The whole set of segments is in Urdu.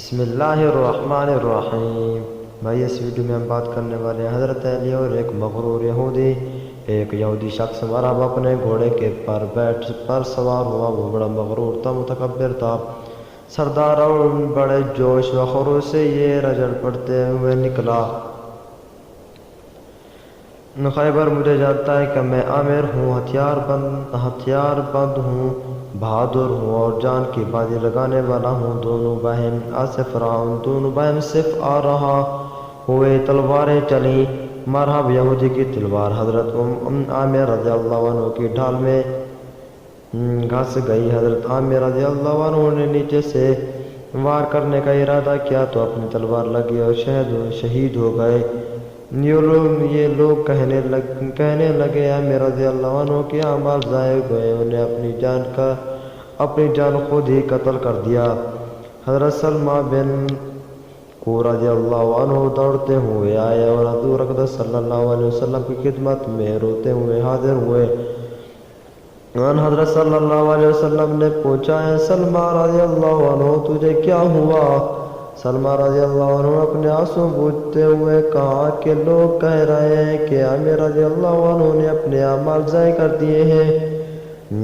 بسم اللہ الرحمن الرحیم۔ بھائی اس ویڈیو میں ہم بات کرنے والے ہیں حضرت علی اور ایک مغرور یہودی۔ ایک یہودی شخص مرحبا اپنے گھوڑے کے پر سوار ہوا۔ وہ بڑا مغرور تھا، متکبر تھا، سردار اور بڑے جوش و خروش سے یہ رجل پڑتے ہوئے نکلا۔ خیبر مجھے جانتا ہے کہ میں عامر ہوں، ہتھیار بند ہوں، بہادر ہوں اور جان کی بازی لگانے والا ہوں۔ دونوں بہن آصف دونوں بہن صف آ رہا ہوئے تلواریں چلیں۔ مرحب یہودی کی تلوار حضرت عامر رضی اللہ عنہ کی ڈھال میں گھس گئی۔ حضرت عامر رضی اللہ عنہ نے نیچے سے وار کرنے کا ارادہ کیا تو اپنی تلوار لگی اور شہید ہو گئے۔ یہ لوگ کہنے لگے عامر رضی اللہ عنہ کے اعمال ضائع ہوئے، انہیں اپنی جان خود ہی قتل کر دیا۔ حضرت سلمہ بن کو رضی اللہ عنہ دوڑتے ہوئے آئے اور حضور اقدس صلی اللہ علیہ وسلم کی خدمت میں روتے ہوئے حاضر ہوئے۔ حضرت صلی اللہ علیہ وسلم نے پوچھا، اے سلمہ رضی اللہ عنہ تجھے کیا ہوا؟ سلمہ رضی اللہ عنہ اپنے آنسو پوچھتے ہوئے کہا کہ لوگ کہہ رہے ہیں کہ عامر رضی اللہ عنہ نے اپنے اعمال ضائع کر دیے ہیں۔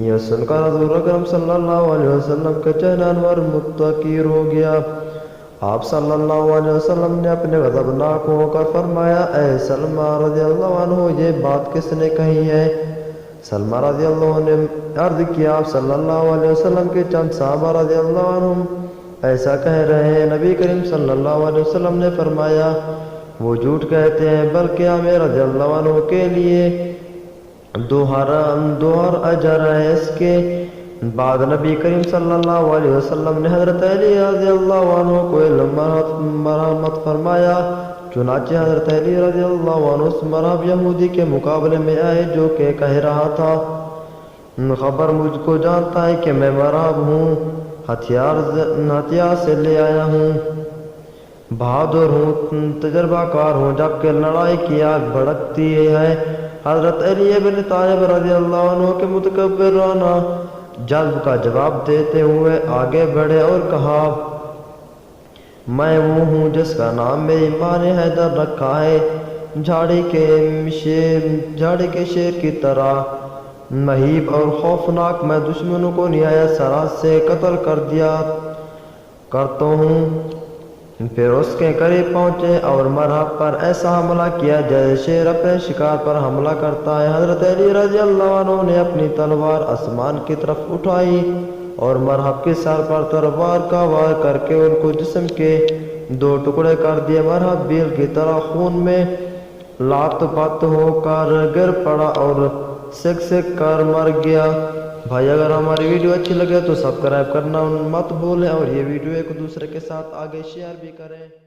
یہ سن کر حضور اکرم صلی اللہ علیہ وسلم کا چہرہ انور متغیر ہو گیا۔ آپ صلی اللہ علیہ وسلم نے اپنے غضبناک ہو کر فرمایا، اے سلمہ رضی اللہ عنہ یہ بات کس نے کہی ہے؟ سلمہ رضی اللہ عنہ نے عرض کیا، آپ صلی اللہ علیہ وسلم کے چند صحابہ رضی اللہ عنہم ایسا کہہ رہے ہیں۔ نبی کریم صلی اللہ علیہ وسلم نے فرمایا، وہ جھوٹ کہتے ہیں، بلکہ عامر رضی اللہ عنہ کے لیے دوہر اجر ہے۔ اس کے بعد نبی کریم صلی اللہ علیہ وسلم نے حضرت علی رضی اللہ عنہ کو مرحمت فرمایا۔ چنانچہ حضرت علی رضی اللہ عنہ اس مرحب یہودی کے مقابلے میں آئے جو کہ کہہ رہا تھا، خبر مجھ کو جانتا ہے کہ میں مرحب ہوں، ہتھیار سے لے آیا ہوں، بہادر ہوں، تجربہ کار ہوں، جبکہ لڑائی کی آگ بھڑکتی ہے۔ حضرت علی بن طالب رضی اللہ عنہ کے متکبرانہ جذب کا جواب دیتے ہوئے آگے بڑھے اور کہا، میں وہ ہوں جس کا نام میری ماں نے حیدر رکھا ہے۔ جھاڑی کے شیر کی طرح مہیب اور خوفناک میں دشمنوں کو نہایت سرعت سے قتل کر دیا کرتا ہوں۔ پھر اس کے قریب پہنچے اور مرحب پر ایسا حملہ کیا جیسے شیر اپنے شکار پر حملہ کرتا ہے۔ حضرت علی رضی اللہ عنہ نے اپنی تلوار آسمان کی طرف اٹھائی اور مرحب کے سر پر تلوار کا وار کر کے ان کو جسم کے 2 ٹکڑے کر دیے۔ مرحب بیل کی طرح خون میں لات پت ہو کر گر پڑا اور سک کر مر گیا۔ بھائی اگر ہماری ویڈیو اچھی لگے تو سبسکرائب کرنا مت بھولیں اور یہ ویڈیو ایک دوسرے کے ساتھ آگے شیئر بھی کریں۔